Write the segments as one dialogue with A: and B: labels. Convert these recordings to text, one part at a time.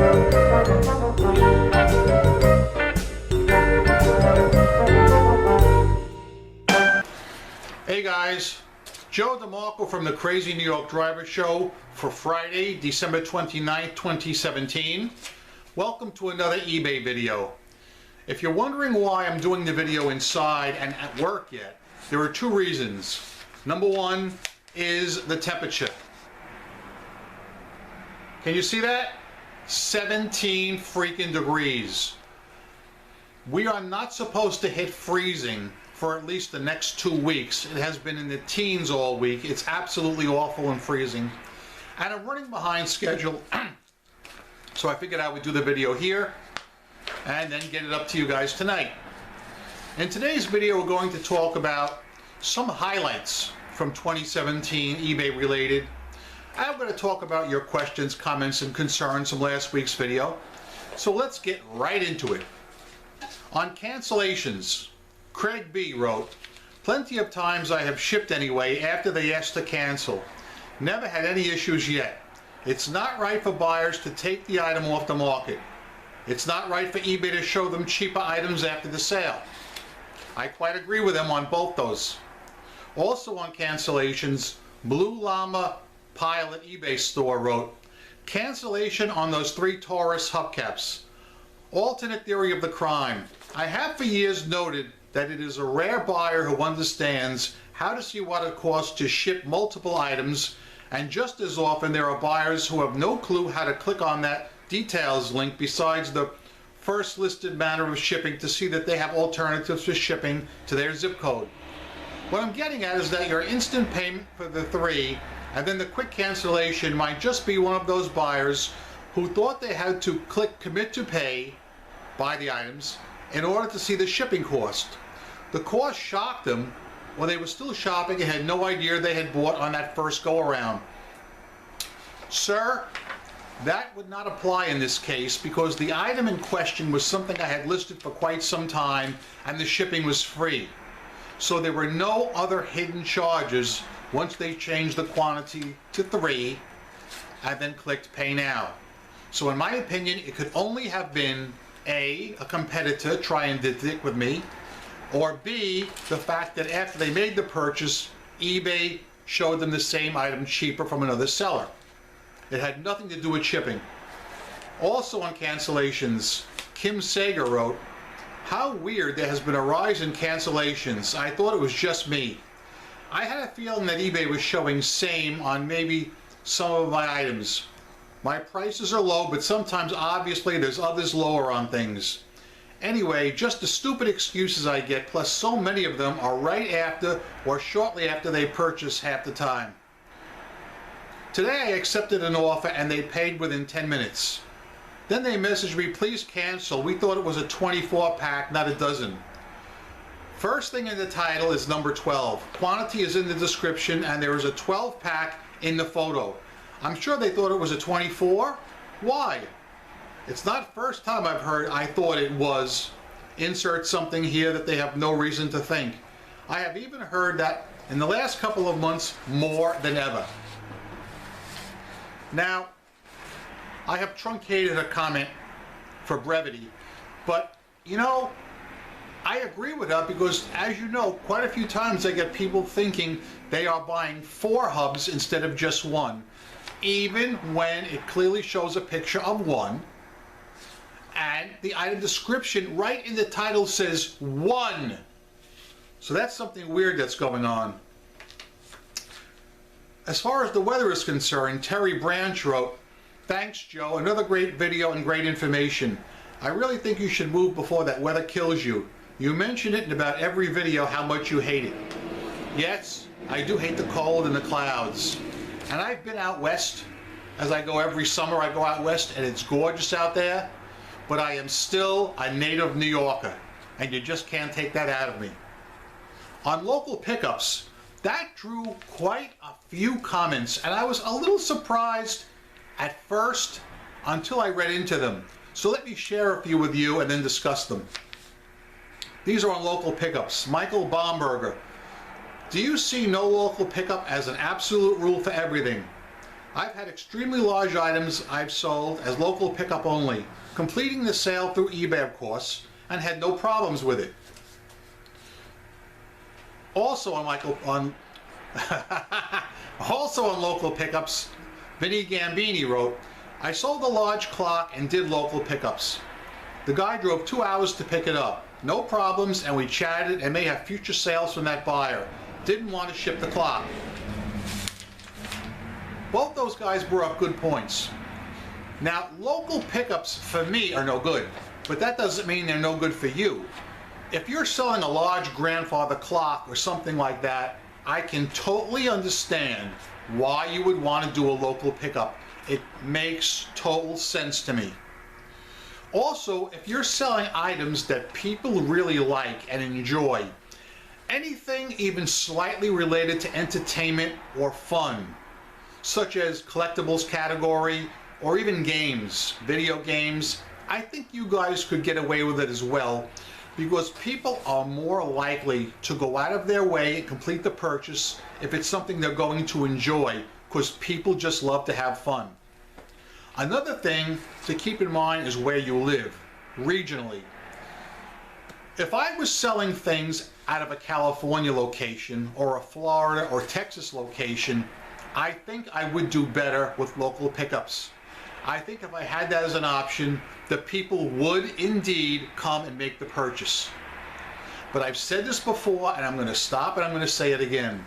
A: Hey guys, Joe DeMarco from the Crazy New York Driver Show for Friday, December 29th, 2017. Welcome to another eBay video. If you're wondering why I'm doing the video inside and at work yet, there are two reasons. Number one is the temperature. Can you see that? 17 freaking degrees. We are not supposed to hit freezing for at least the next 2 weeks. It has been in the teens all week. It's absolutely awful and freezing. And I'm running behind schedule, so I figured I would do the video here and then get it up to you guys tonight. In today's video, we're going to talk about some highlights from 2017 eBay related. I'm going to talk about your questions, comments, and concerns from last week's video. So let's get right into it. On cancellations, Craig B. wrote, "Plenty of times I have shipped anyway after they asked to cancel. Never had any issues yet. It's not right for buyers to take the item off the market. It's not right for eBay to show them cheaper items after the sale." I quite agree with him on both those. Also on cancellations, Blue Llama Pilot eBay store wrote, "Cancellation on those 3 Taurus hubcaps. Alternate theory of the crime. I have for years noted that it is a rare buyer who understands how to see what it costs to ship multiple items, and just as often there are buyers who have no clue how to click on that details link besides the first listed manner of shipping to see that they have alternatives for shipping to their zip code. What I'm getting at is that your instant payment for the 3 and then the quick cancellation might just be one of those buyers who thought they had to click commit to pay, buy the items, in order to see the shipping cost. The cost shocked them, or they were still shopping and had no idea they had bought on that first go around. Sir, that would not apply in this case because the item in question was something I had listed for quite some time and the shipping was free. So there were no other hidden charges once they changed the quantity to 3 and then clicked pay now. So in my opinion, it could only have been A, a competitor trying to dick with me, or B, the fact that after they made the purchase, eBay showed them the same item cheaper from another seller. It had nothing to do with shipping. Also on cancellations, Kim Sager wrote, "How weird there has been a rise in cancellations. I thought it was just me. I had a feeling that eBay was showing same on maybe some of my items. My prices are low, but sometimes obviously there's others lower on things. Anyway, just the stupid excuses I get, plus so many of them are right after or shortly after they purchase half the time. Today I accepted an offer and they paid within 10 minutes. Then they messaged me, please cancel. We thought it was a 24 pack, not a dozen. First thing in the title is number 12. Quantity is in the description and there is a 12 pack in the photo. I'm sure they thought it was a 24. Why? It's not the first time I've heard I thought it was. Insert something here that they have no reason to think. I have even heard that in the last couple of months more than ever." Now, I have truncated a comment for brevity, but you know, I agree with her because, as you know, quite a few times I get people thinking they are buying 4 hubs instead of just 1, even when it clearly shows a picture of 1, and the item description right in the title says 1. So that's something weird that's going on. As far as the weather is concerned, Terry Branch wrote, "Thanks, Joe. Another great video and great information. I really think you should move before that weather kills you. You mention it in about every video how much you hate it." Yes, I do hate the cold and the clouds. And I've been out west. As I go every summer, I go out west and it's gorgeous out there. But I am still a native New Yorker. And you just can't take that out of me. On local pickups, that drew quite a few comments. And I was a little surprised at first until I read into them. So let me share a few with you and then discuss them. These are on local pickups. Michael Baumberger. Do you see no local pickup as an absolute rule for everything? I've had extremely large items I've sold as local pickup only, completing the sale through eBay of course, and had no problems with it. Also on also on local pickups, Vinny Gambini wrote, I sold a large clock and did local pickups. The guy drove 2 hours to pick it up. No problems, and we chatted and may have future sales from that buyer. Didn't want to ship the clock. Both those guys brought up good points. Now, local pickups for me are no good, but that doesn't mean they're no good for you. If you're selling a large grandfather clock or something like that, I can totally understand why you would want to do a local pickup. It makes total sense to me. Also, if you're selling items that people really like and enjoy, anything even slightly related to entertainment or fun, such as collectibles category or even games, video games, I think you guys could get away with it as well, because people are more likely to go out of their way and complete the purchase if it's something they're going to enjoy, because people just love to have fun. Another thing to keep in mind is where you live, regionally. If I was selling things out of a California location or a Florida or Texas location, I think I would do better with local pickups. I think if I had that as an option, the people would indeed come and make the purchase. But I've said this before, and I'm going to stop and I'm going to say it again.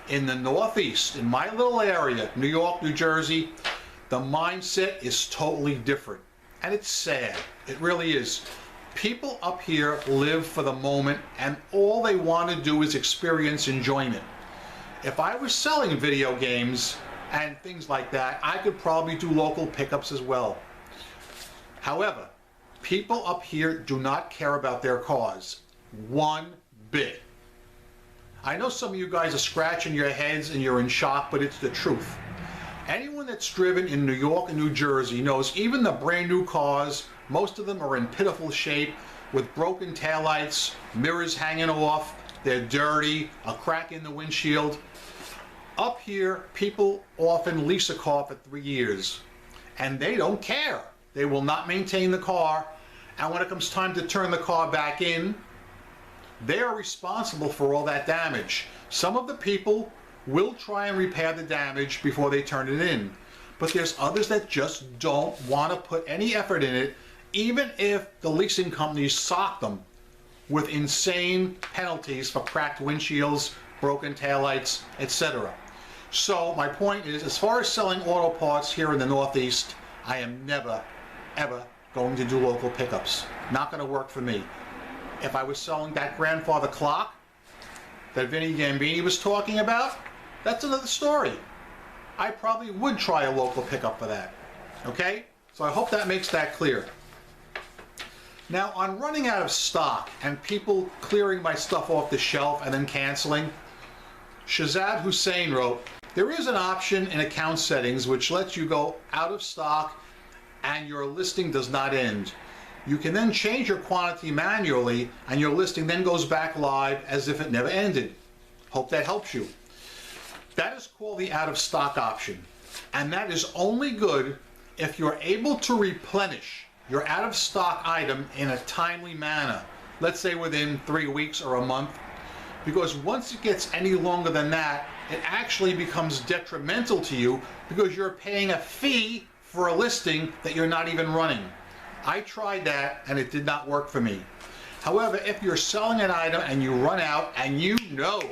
A: In the Northeast, in my little area, New York, New Jersey, the mindset is totally different. And it's sad. It really is. People up here live for the moment, and all they want to do is experience enjoyment. If I was selling video games and things like that, I could probably do local pickups as well. However, people up here do not care about their cars one bit. I know some of you guys are scratching your heads and you're in shock, but it's the truth. Anyone that's driven in New York and New Jersey knows even the brand new cars, most of them are in pitiful shape with broken taillights, mirrors hanging off, they're dirty, a crack in the windshield. Up here, people often lease a car for 3 years, and they don't care. They will not maintain the car, and when it comes time to turn the car back in, they are responsible for all that damage. Some of the people will try and repair the damage before they turn it in, but there's others that just don't want to put any effort in it, even if the leasing companies sock them with insane penalties for cracked windshields, broken taillights, etc. So my point is, as far as selling auto parts here in the Northeast, I am never, ever going to do local pickups. Not going to work for me. If I was selling that grandfather clock that Vinny Gambini was talking about, that's another story. I probably would try a local pickup for that. Okay? So I hope that makes that clear. Now, on running out of stock and people clearing my stuff off the shelf and then canceling, Shazad Hussein wrote, there is an option in account settings which lets you go out of stock and your listing does not end. You can then change your quantity manually and your listing then goes back live as if it never ended. Hope that helps you. That is called the out of stock option, and that is only good if you're able to replenish your out of stock item in a timely manner, let's say within 3 weeks or a month, because once it gets any longer than that, it actually becomes detrimental to you because you're paying a fee for a listing that you're not even running. I tried that and it did not work for me. However, if you're selling an item and you run out and you know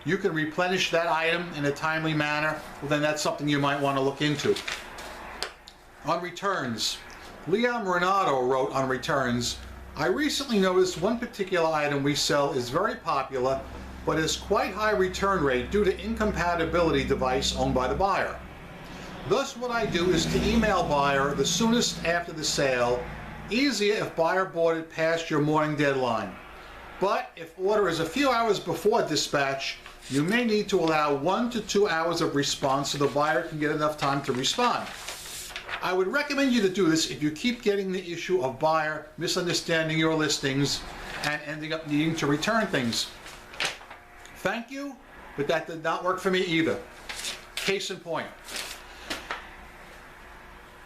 A: you can replenish that item in a timely manner, well, then that's something you might want to look into. On returns, Liam Renato wrote on returns, I recently noticed one particular item we sell is very popular, but has quite high return rate due to incompatibility device owned by the buyer. Thus what I do is to email buyer the soonest after the sale, easier if buyer bought it past your morning deadline. But if order is a few hours before dispatch, you may need to allow 1 to 2 hours of response so the buyer can get enough time to respond. I would recommend you to do this if you keep getting the issue of buyer misunderstanding your listings and ending up needing to return things. Thank you, but that did not work for me either. Case in point.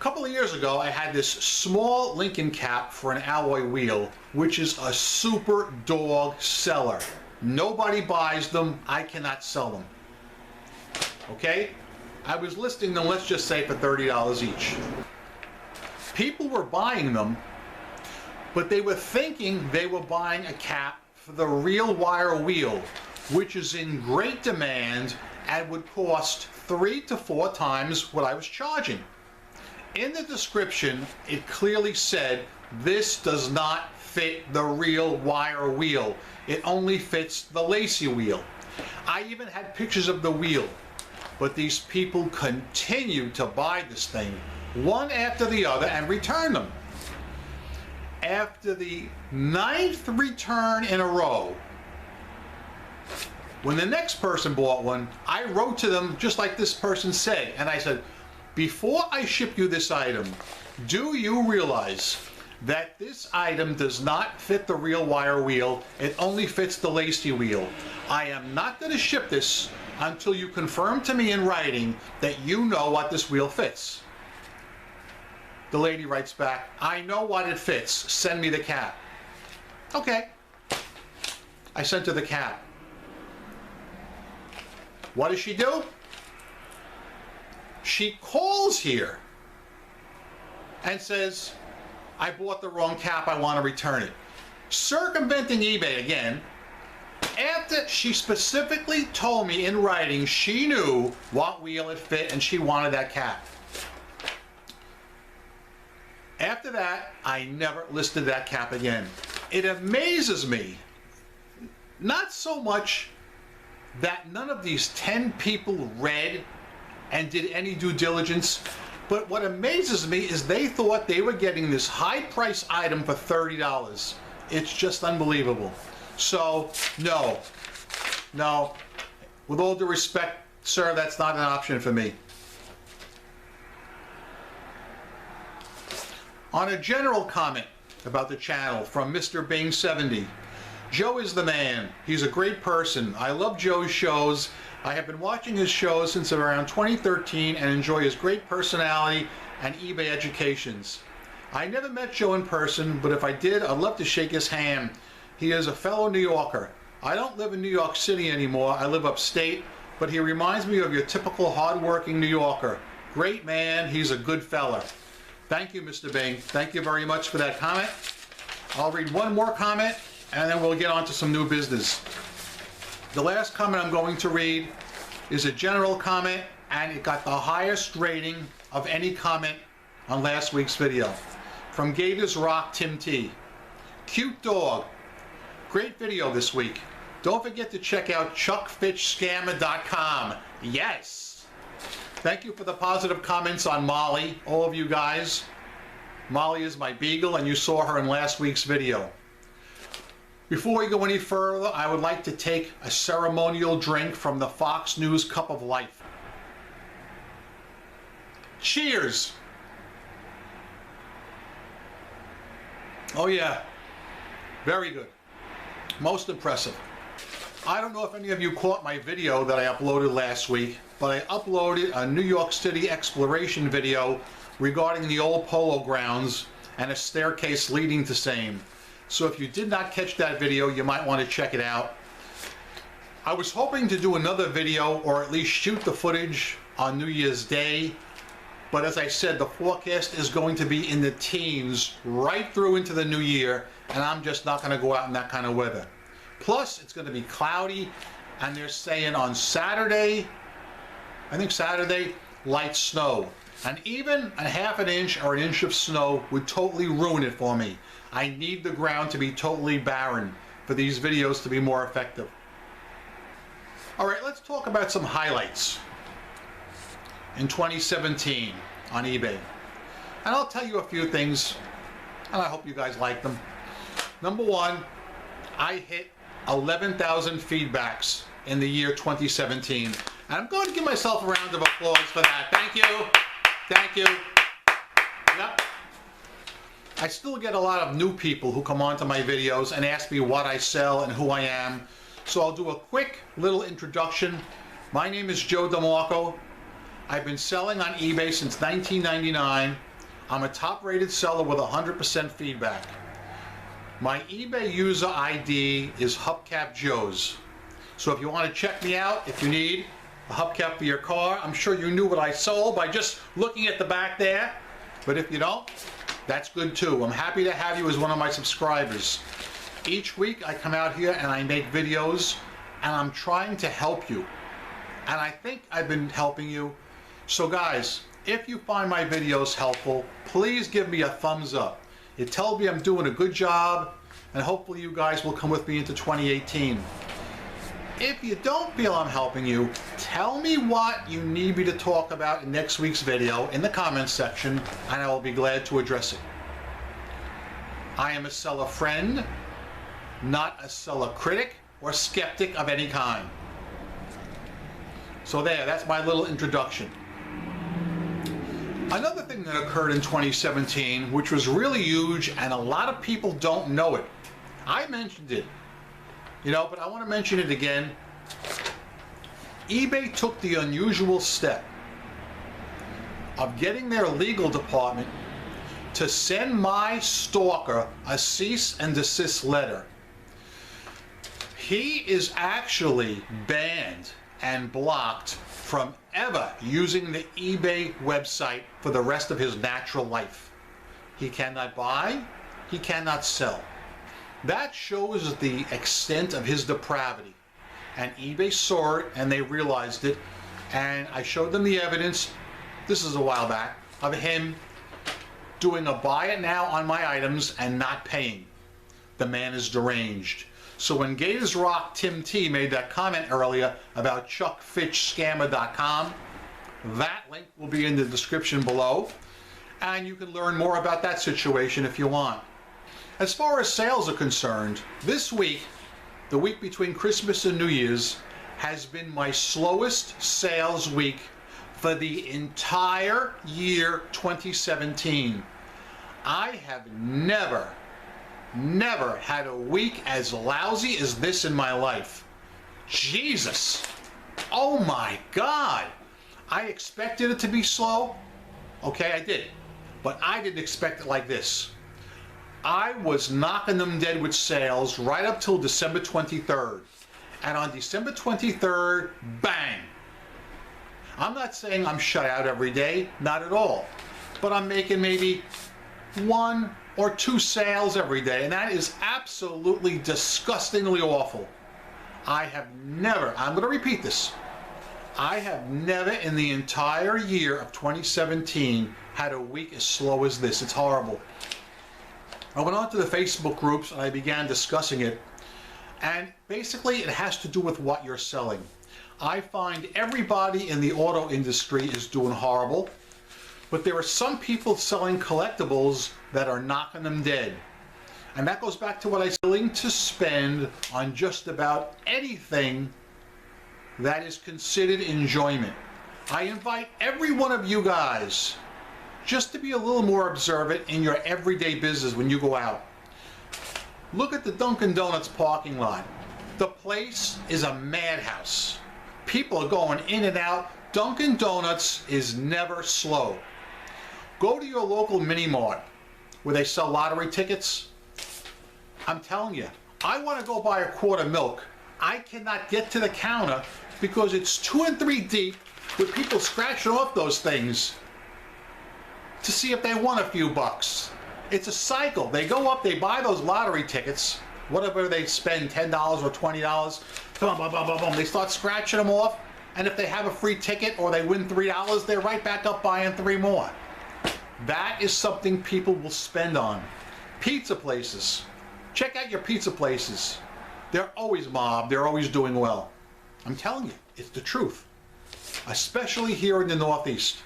A: couple of years ago, I had this small Lincoln cap for an alloy wheel, which is a super dog seller. Nobody buys them. I cannot sell them. Okay? I was listing them, let's just say, for $30 each. People were buying them, but they were thinking they were buying a cap for the real wire wheel, which is in great demand and would cost 3 to 4 times what I was charging. In the description, it clearly said, this does not fit the real wire wheel. It only fits the lacy wheel. I even had pictures of the wheel, but these people continued to buy this thing, one after the other, and return them. After the 9th return in a row, when the next person bought one, I wrote to them just like this person said, and I said, before I ship you this item, do you realize that this item does not fit the real wire wheel? It only fits the lacy wheel. I am not going to ship this until you confirm to me in writing that you know what this wheel fits. The lady writes back, I know what it fits. Send me the cap. Okay. I sent her the cap. What does she do? She calls here and says, I bought the wrong cap, I want to return it. Circumventing eBay again, after she specifically told me in writing she knew what wheel it fit and she wanted that cap. After that, I never listed that cap again. It amazes me, not so much that none of these 10 people read and did any due diligence, but what amazes me is they thought they were getting this high price item for $30. It's just unbelievable. So, no, with all due respect, sir, that's not an option for me. On a general comment about the channel from Mr. Bing 70, Joe is the man. He's a great person. I love Joe's shows. I have been watching his shows since around 2013 and enjoy his great personality and eBay educations. I never met Joe in person, but if I did, I'd love to shake his hand. He is a fellow New Yorker. I don't live in New York City anymore. I live upstate, but he reminds me of your typical hard-working New Yorker. Great man. He's a good fella. Thank you, Mr. Bing. Thank you very much for that comment. I'll read one more comment, and then we'll get on to some new business. The last comment I'm going to read is a general comment, and it got the highest rating of any comment on last week's video. From Gators Rock Tim T. Cute dog. Great video this week. Don't forget to check out chuckfishscammer.com. Yes! Thank you for the positive comments on Molly, all of you guys. Molly is my beagle, and you saw her in last week's video. Before we go any further, I would like to take a ceremonial drink from the Fox News Cup of Life. Cheers! Oh yeah, very good. Most impressive. I don't know if any of you caught my video that I uploaded last week, but I uploaded a New York City exploration video regarding the old Polo Grounds and a staircase leading to same. So if you did not catch that video, you might want to check it out. I was hoping to do another video, or at least shoot the footage on New Year's Day, but as I said, the forecast is going to be in the teens right through into the new year, and I'm just not going to go out in that kind of weather. Plus, it's going to be cloudy, and they're saying on Saturday, I think Saturday, light snow. And even a half an inch or an inch of snow would totally ruin it for me. I need the ground to be totally barren for these videos to be more effective. All right, let's talk about some highlights in 2017 on eBay. And I'll tell you a few things, and I hope you guys like them. Number one, I hit 11,000 feedbacks in the year 2017. And I'm going to give myself a round of applause for that. Thank you. Thank you. Yep. I still get a lot of new people who come onto my videos and ask me what I sell and who I am. So I'll do a quick little introduction. My name is Joe DeMarco. I've been selling on eBay since 1999. I'm a top-rated seller with 100% feedback. My eBay user ID is Hubcap Joe's. So if you want to check me out, if you need a hubcap for your car, I'm sure you knew what I sold by just looking at the back there. But if you don't, that's good too. I'm happy to have you as one of my subscribers. Each week I come out here and I make videos and I'm trying to help you. And I think I've been helping you. So guys, if you find my videos helpful, please give me a thumbs up. It tells me I'm doing a good job, and hopefully you guys will come with me into 2018. If you don't feel I'm helping you, tell me what you need me to talk about in next week's video in the comments section, and I will be glad to address it. I am a seller friend, not a seller critic or skeptic of any kind. So there, that's my little introduction. Another thing that occurred in 2017, which was really huge and a lot of people don't know it. I mentioned it, but I want to mention it again. eBay took the unusual step of getting their legal department to send my stalker a cease and desist letter. He is actually banned and blocked from ever using the eBay website for the rest of his natural life. He cannot buy, he cannot sell. That shows the extent of his depravity. And eBay saw it and they realized it, and I showed them the evidence, this is a while back, of him doing a buy it now on my items and not paying. The man is deranged. So when Gators Rock Tim T made that comment earlier about chuckfitchscammer.com, that link will be in the description below, and you can learn more about that situation if you want. As far as sales are concerned, this week, the week between Christmas and New Year's, has been my slowest sales week for the entire year 2017. I have never had a week as lousy as this in my life. Jesus. Oh my God. I expected it to be slow. Okay, I did. But I didn't expect it like this. I was knocking them dead with sales right up till December 23rd. And on December 23rd, bang. I'm not saying I'm shut out every day, not at all. But I'm making maybe 1 or 2 sales every day, and that is absolutely disgustingly awful. I have never, I'm going to repeat this, I have never in the entire year of 2017 had a week as slow as this. It's horrible. I went on to the Facebook groups and I began discussing it, and basically it has to do with what you're selling. I find everybody in the auto industry is doing horrible, but there are some people selling collectibles that are knocking them dead. And that goes back to what I was willing to spend on just about anything that is considered enjoyment. I invite every one of you guys just to be a little more observant in your everyday business when you go out. Look at the Dunkin' Donuts parking lot. The place is a madhouse. People are going in and out. Dunkin' Donuts is never slow. Go to your local mini mart where they sell lottery tickets. I'm telling you, I want to go buy a quart of milk. I cannot get to the counter because it's 2 and 3 deep with people scratching off those things to see if they won a few bucks. It's a cycle. They go up, they buy those lottery tickets, whatever they spend, $10 or $20, boom, boom, boom, boom, boom. They start scratching them off, and if they have a free ticket or they win $3, they're right back up buying 3 more. That is something people will spend on. Pizza places. Check out your pizza places. They're always mobbed. They're always doing well. I'm telling you, it's the truth. Especially here in the Northeast.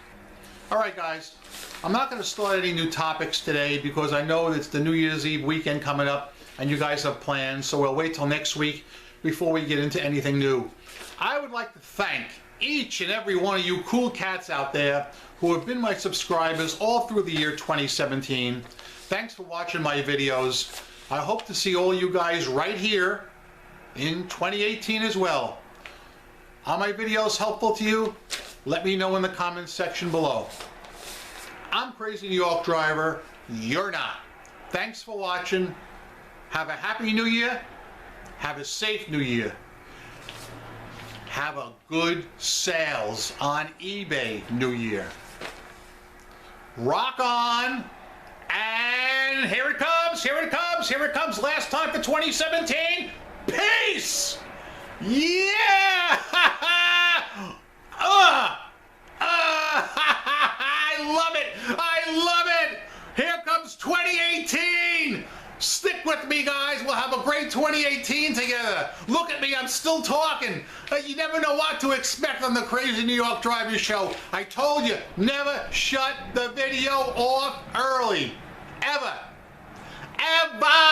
A: All right, guys. I'm not going to start any new topics today because I know it's the New Year's Eve weekend coming up and you guys have plans, so we'll wait till next week before we get into anything new. I would like to thank each and every one of you cool cats out there who have been my subscribers all through the year 2017. Thanks for watching my videos. I hope to see all you guys right here in 2018 as well. Are my videos helpful to you? Let me know in the comments section below. I'm Crazy New York Driver. You're not. Thanks for watching. Have a happy new year. Have a safe new year. Have a good sales on eBay new year. Rock on. And here it comes, here it comes, here it comes. Last time for 2017. Peace! Yeah! I love it! I love it! Here comes 2018! Stick with me, guys. We'll have a great 2018 together. Look at me, I'm still talking. You never know what to expect on the Crazy New York Driver Show. I told you, never shut the video off early. Ever. Ever!